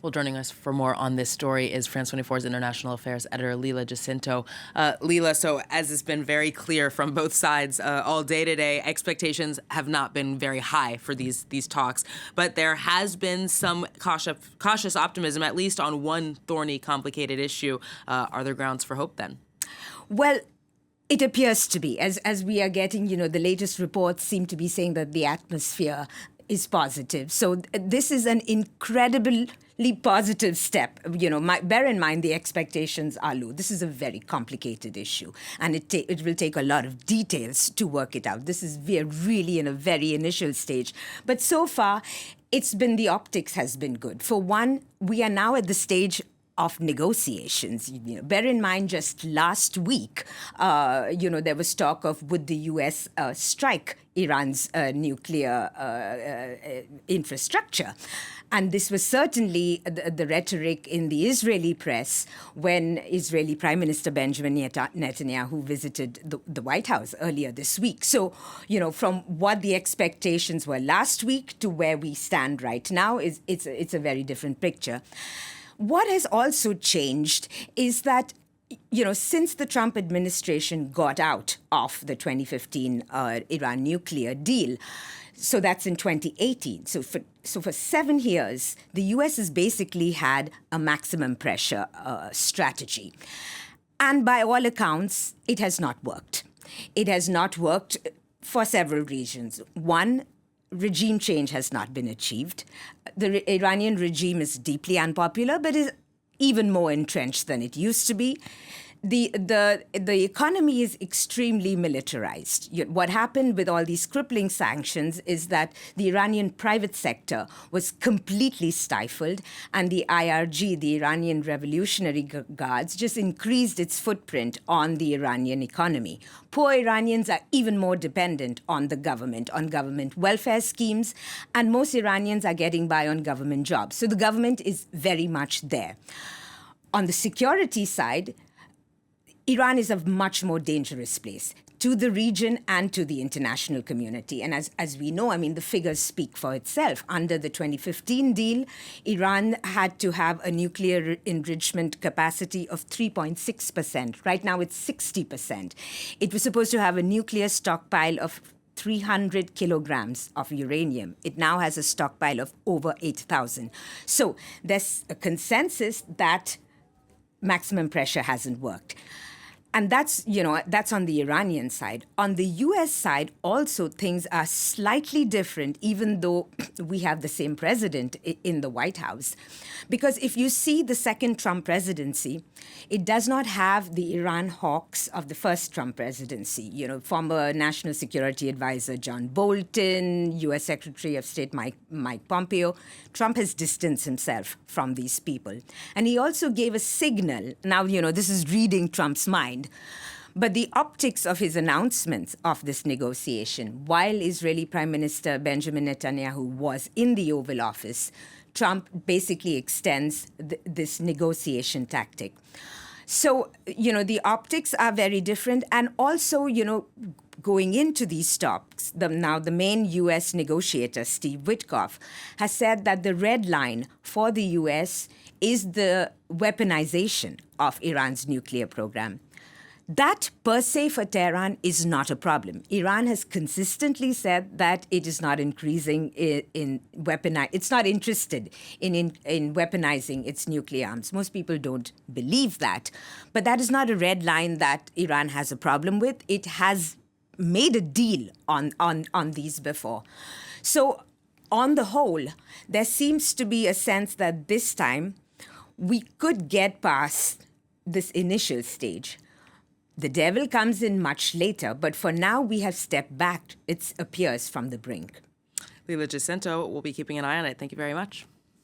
Well, joining us for more on this story is France 24's international affairs editor, Leela Jacinto. Leela, so as has been very clear from both sides all day today, expectations have not been very high for these talks. But there has been some cautious optimism, at least on one thorny, complicated issue. Are there grounds for hope then? Well, it appears to be. As we are getting, the latest reports seem to be saying that the atmosphere is positive. So this is an incredibly positive step. Bear in mind the expectations are low. This is a very complicated issue, and it will take a lot of details to work it out. We are really in a very initial stage. But so far, the optics has been good. For one, we are now at the stage of negotiations. Bear in mind, just last week, there was talk of would the U.S. strike Iran's nuclear infrastructure. And this was certainly the rhetoric in the Israeli press when Israeli Prime Minister Benjamin Netanyahu visited the White House earlier this week. So, from what the expectations were last week to where we stand right now, it's a very different picture. What has also changed is that, since the Trump administration got out of the 2015 Iran nuclear deal, so that's in 2018. So for 7 years, the U.S. has basically had a maximum pressure strategy. And by all accounts, it has not worked. It has not worked for several reasons. One, regime change has not been achieved. The Iranian regime is deeply unpopular, but is even more entrenched than it used to be. The economy is extremely militarized. What happened with all these crippling sanctions is that the Iranian private sector was completely stifled, and the IRG, the Iranian Revolutionary Guards, just increased its footprint on the Iranian economy. Poor Iranians are even more dependent on the government, on government welfare schemes, and most Iranians are getting by on government jobs. So the government is very much there. On the security side, Iran is a much more dangerous place to the region and to the international community. And as we know, the figures speak for itself. Under the 2015 deal, Iran had to have a nuclear enrichment capacity of 3.6%. Right now, it's 60%. It was supposed to have a nuclear stockpile of 300 kilograms of uranium. It now has a stockpile of over 8,000. So there's a consensus that maximum pressure hasn't worked. And that's on the Iranian side. On the U.S. side, also things are slightly different, even though we have the same president in the White House. Because if you see the second Trump presidency, it does not have the Iran hawks of the first Trump presidency. Former National Security Advisor John Bolton, U.S. Secretary of State Mike Pompeo. Trump has distanced himself from these people. And he also gave a signal. Now, this is reading Trump's mind. But the optics of his announcements of this negotiation, while Israeli Prime Minister Benjamin Netanyahu was in the Oval Office, Trump basically extends this negotiation tactic. So, the optics are very different. And also, going into these talks, the main U.S. negotiator, Steve Witkoff, has said that the red line for the U.S. is the weaponization of Iran's nuclear program. That, per se, for Tehran is not a problem. Iran has consistently said that it is not increasing it's not interested in weaponizing its nuclear arms. Most people don't believe that. But that is not a red line that Iran has a problem with. It has made a deal on these before. So, on the whole, there seems to be a sense that this time we could get past this initial stage. The devil comes in much later, but for now we have stepped back, it appears, from the brink. Leela Jacinto, we'll be keeping an eye on it. Thank you very much.